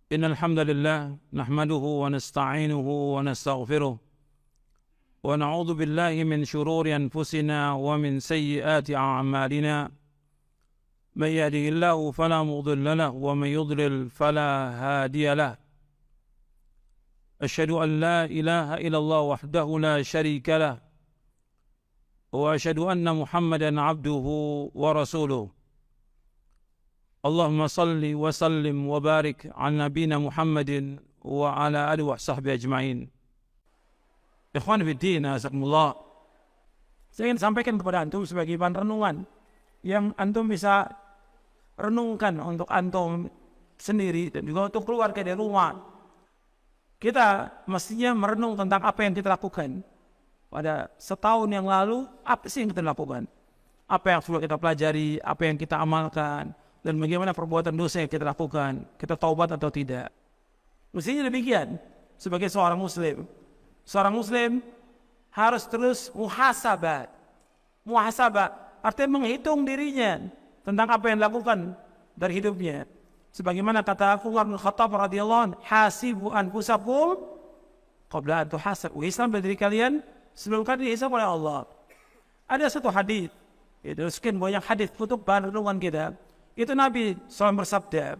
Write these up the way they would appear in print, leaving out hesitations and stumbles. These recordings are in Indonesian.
إن الحمد لله نحمده ونستعينه ونستغفره ونعوذ بالله من شرور أنفسنا ومن سيئات أعمالنا من يهده الله فلا مضل له ومن يضلل فلا هادي له أشهد أن لا إله إلا الله وحده لا شريك له وأشهد أن محمدا عبده ورسوله اللهم صل وسلم وبارك على نبينا محمد وعلى آله وصحبه أجمعين. Ikhwan fiddin, azakumullah. Saya ingin sampaikan kepada antum sebagai bahan renungan yang antum bisa renungkan untuk antum sendiri dan juga untuk keluarga dari rumah. Kita mestinya merenung tentang apa yang kita lakukan pada setahun yang lalu. Apa sih yang kita lakukan? Apa yang sudah kita pelajari, apa yang kita amalkan, dan bagaimana perbuatan dosa yang kita lakukan, kita taubat atau tidak. Mestinya demikian. Sebagai seorang muslim harus terus muhasabah. Muhasabah artinya menghitung dirinya tentang apa yang dilakukan dari hidupnya. Sebagaimana kata Umar bin Khattab radhiyallahu anhu, hasibu anfusakum qabla an tuhasabu. Islam berdiri kalian sebelum kalian dihisab oleh Allah. Ada satu hadis, itu sekian banyak hadis untuk bahan renungan kita. Itu Nabi SAW bersabda,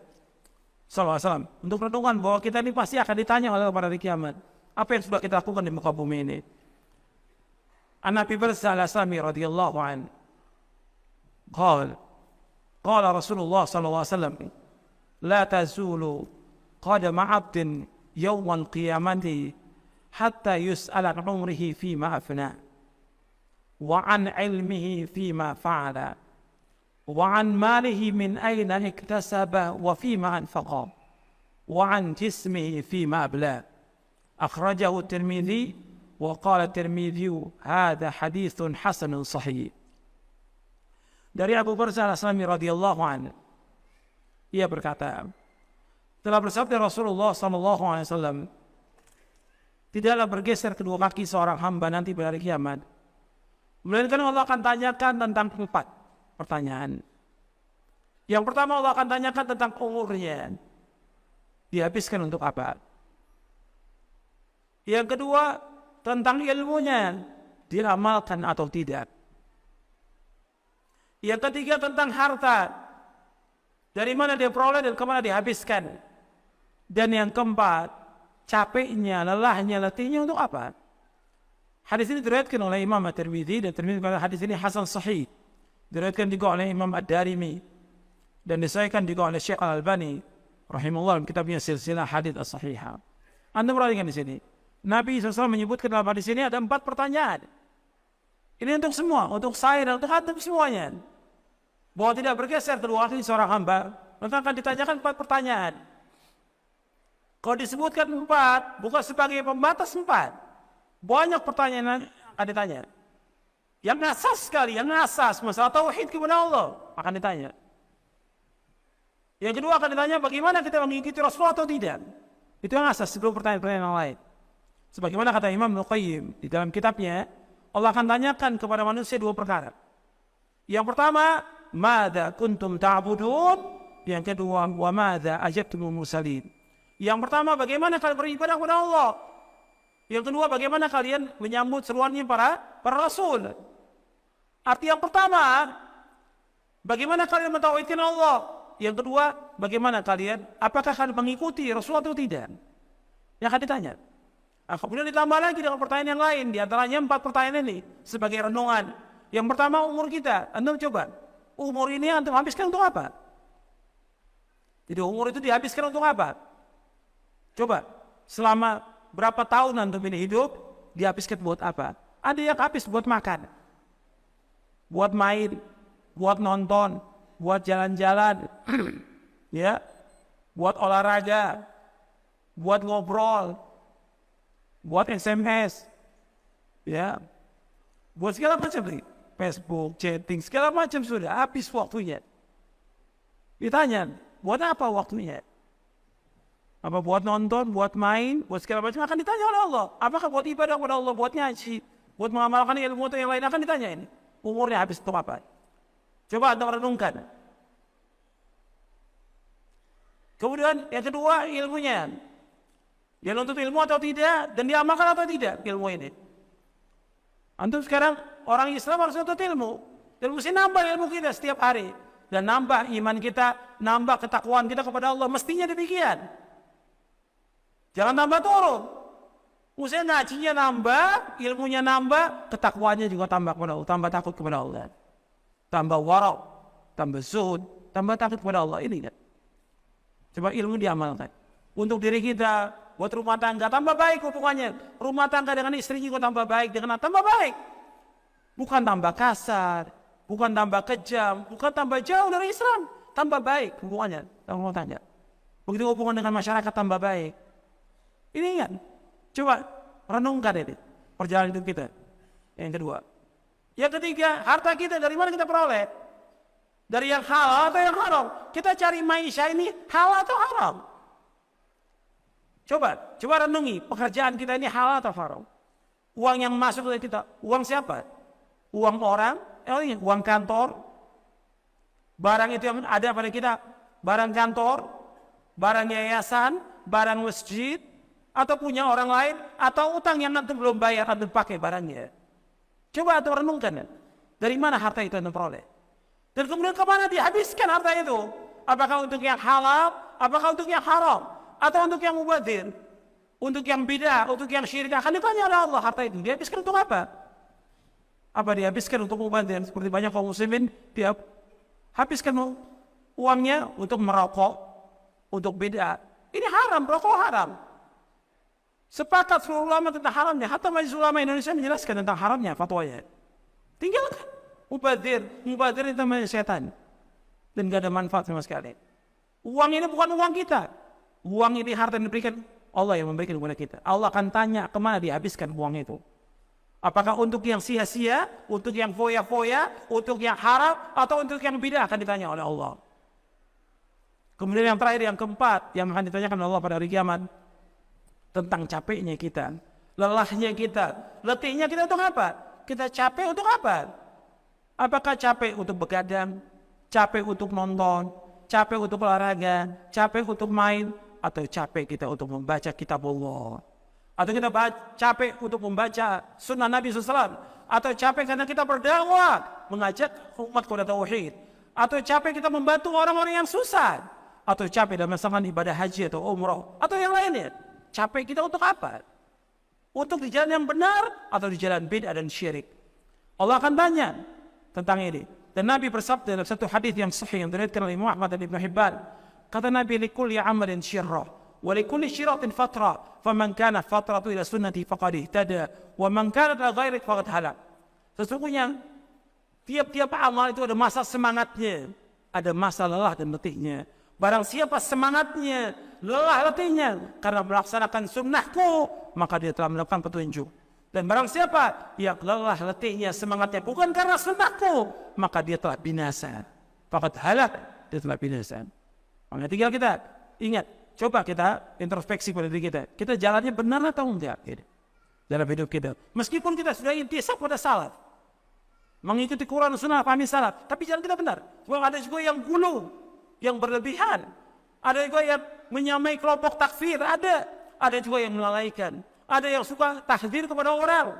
SAW, untuk renungan bahwa kita ini pasti akan ditanya oleh pada hari kiamat. Apa yang sudah kita lakukan di muka bumi ini? An-Nabi Al-Aslami radhiyallahu anhu, Qala Rasulullah SAW, La tazulu qadama abdin yawmal qiyamati hatta yus'ala an umrihi fima afna wa an ilmihi fima fa'ala وعن ماله من أين اكتسب وفيما أنفقه وعن جسمه فيما أبلاه أخرجه الترمذي وقال الترمذي هذا حديث حسن صحيح. Dari Abu Barzah Al-Aslami radhiyallahu anhu, ia berkata, telah bersabda Rasulullah SAW, tidaklah bergeser kedua kaki seorang hamba nanti pada hari kiamat, melainkan Allah akan tanyakan tentang 4 pertanyaan. Yang pertama, Allah akan tanyakan tentang umurnya, dihabiskan untuk apa. Yang kedua, tentang ilmunya, diramalkan atau tidak. Yang ketiga, tentang harta, dari mana dia peroleh dan kemana dihabiskan. Dan yang keempat, capeknya, lelahnya, letihnya untuk apa. Hadis ini diriwayatkan oleh Imam At-Tirmidzi, dan Tirmidzi berkata hadis ini hasan sahih. Diriwayatkan juga oleh Imam Ad-Darimi dan disahihkan juga oleh Syekh Al-Albani rahimahullah dalam kitabnya Silsilah Hadits As-Sahihah. Anda perhatikan di sini, Nabi SAW menyebutkan dalam hadis ini ada 4 pertanyaan. Ini untuk semua, untuk saya dan untuk antum semuanya. Bahwa tidak bergeser kedua kaki seorang hamba, maka akan ditanyakan 4 pertanyaan. Kalau disebutkan 4, bukan sebagai pembatas 4. Banyak pertanyaan akan ditanya. Yang asas sekali, yang asas masalah tauhid kepada Allah akan ditanya. Yang kedua akan ditanya bagaimana kita mengikuti Rasulullah atau tidak. Itu yang asas sebelum pertanyaan-pertanyaan yang lain. Sebagaimana kata Imam Al-Qayyim di dalam kitabnya, Allah akan tanyakan kepada manusia 2 perkara. Yang pertama, madza kuntum ta'budun? Yang kedua, wa madza ajabtumul mursalin? Yang pertama, bagaimana kalian beribadah kepada Allah? Yang kedua, bagaimana kalian menyambut seruannya para rasul? Arti yang pertama, bagaimana kalian mentauhidkan Allah? Yang kedua, bagaimana kalian, apakah kalian mengikuti Rasul atau tidak? Yang akan ditanya. Kemudian ditambah lagi dengan pertanyaan yang lain, di antaranya 4 pertanyaan ini sebagai renungan. Yang pertama, umur kita. Anda coba, umur ini antum habiskan untuk apa? Jadi umur itu dihabiskan untuk apa? Coba, selama berapa tahun antum ini hidup, dihabiskan buat apa? Ada yang habis buat makan, buat main, buat nonton, buat jalan-jalan, ya, buat olahraga, buat ngobrol, buat SMS, ya, buat segala macam nih, Facebook, chatting, segala macam sudah habis waktunya. Ditanya, buat apa waktunya? Apa buat nonton, buat main, buat segala macam, akan ditanya oleh Allah. Apakah buat ibadah kepada Allah, buat ngaji, buat mengamalkan ilmu atau yang lain, akan ditanya ini. Umurnya habis untuk apa? Coba Anda renungkan. Kemudian yang kedua ilmunya. Dia nuntut ilmu atau tidak, dan dia amalkan atau tidak ilmu ini. Antum sekarang orang Islam harus nuntut ilmu. Dan mesti nambah ilmu kita setiap hari. Dan nambah iman kita, nambah ketakwaan kita kepada Allah. Mestinya demikian. Jangan tambah turun. Mesti ngajinya nambah, ilmunya nambah, ketakwaannya juga tambah kepada Allah. Tambah takut kepada Allah. Tambah warau, tambah zuhud, tambah takut kepada Allah. Ini kan. Coba ilmu diamalkan. Untuk diri kita, buat rumah tangga, tambah baik hubungannya. Rumah tangga dengan istri juga tambah baik, dengan tambah baik. Bukan tambah kasar, bukan tambah kejam, bukan tambah jauh dari Islam. Tambah baik hubungannya dengan rumah tangga. Begitu hubungan dengan masyarakat tambah baik. Ini kan, coba renungkan ini perjalanan hidup kita. Yang kedua. Yang ketiga, harta kita dari mana kita peroleh? Dari yang halal atau yang haram? Kita cari maisha ini halal atau haram? Coba renungi, pekerjaan kita ini halal atau haram? Uang yang masuk ke kita, uang siapa? Uang orang, uang kantor, barang itu yang ada pada kita, barang kantor, barang yayasan, barang masjid, atau punya orang lain, atau utang yang nanti belum bayar, nanti pakai barangnya. Coba atau renungkan, dari mana harta itu yang peroleh? Dan kemudian kemana dihabiskan harta itu? Apakah untuk yang halal, apakah untuk yang haram? Atau untuk yang mubadzir, untuk yang bidah, untuk yang syirik? Akan ditanya oleh Allah, harta itu dihabiskan untuk apa? Apa dihabiskan untuk mubadzir? Seperti banyak kaum muslimin, dia habiskan uangnya untuk merokok, untuk bidah. Ini haram, rokok haram. Sepakat seluruh ulama tentang haramnya. Hatta Majelis Ulama Indonesia menjelaskan tentang haramnya fatwanya. Tinggalkan mubadzir itu namanya setan, dan gak ada manfaat sama sekali. Uang ini bukan uang kita. Uang ini harta yang diberikan Allah yang memberikan kepada kita. Allah akan tanya kemana dihabiskan uang itu. Apakah untuk yang sia-sia, untuk yang foya-foya, untuk yang haram, atau untuk yang bidah, akan ditanya oleh Allah. Kemudian yang terakhir, yang keempat, yang akan ditanyakan oleh Allah pada hari kiamat, tentang capeknya kita, lelahnya kita, letihnya kita untuk apa? Kita capek untuk apa? Apakah capek untuk begadang, capek untuk nonton, capek untuk olahraga, capek untuk main, atau capek kita untuk membaca kitab Allah, atau kita capek untuk membaca sunnah Nabi SAW, atau capek karena kita berdakwah mengajak umat kepada tauhid, atau capek kita membantu orang-orang yang susah, atau capek dalam melaksanakan ibadah haji atau umrah, atau yang lainnya. Capek kita untuk apa? Untuk di jalan yang benar atau di jalan bid'ah dan syirik? Allah akan tanya tentang ini. Dan Nabi bersabda dalam satu hadis yang sahih yang diriwayatkan oleh Imam Ahmad dan Ibnu Hibban, kata Nabi, likulli amalin syirrah wa likulli syirratin fatrah, faman kana fatratu ila sunnati faqad ihtada wa man kana ila ghairi faqad halak. Sesungguhnya tiap-tiap amal itu ada masa semangatnya, ada masa lelah dan letihnya. Barang siapa semangatnya, lelah letihnya karena melaksanakan sunnahku, maka dia telah melakukan petunjuk. Dan barang siapa yang lelah letihnya semangatnya bukan karena sunnahku, maka dia telah binasa. Faqad halak, dia telah binasa. Maka tinggal kita ingat, coba kita introspeksi pada diri kita. Kita jalannya benar atau enggak dalam hidup kita. Meskipun kita sudah intisab pada salaf, mengikuti Quran sunnah, pahami salaf, tapi jalan kita benar. Sebab ada juga yang gulu, yang berlebihan. Ada juga yang menyamai kelompok takfir, ada juga yang melalaikan. Ada yang suka tahdzir kepada orang.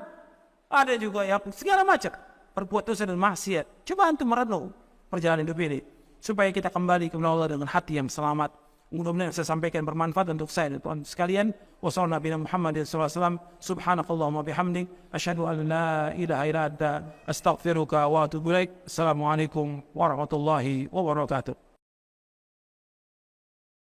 Ada juga yang segala macam berbuat dosa dan maksiat. Coba antum merenung perjalanan hidup ini supaya kita kembali kepada Allah dengan hati yang selamat. Mudah-mudahan saya sampaikan bermanfaat untuk saya dan Tuhan sekalian. Wassalamualaikum warahmatullahi wabarakatuh. Subhanakallahumma bihamdik, asyhadu an la ilaha illa anta, astaghfiruka wa atubu ilaik. Assalamualaikum warahmatullahi wabarakatuh.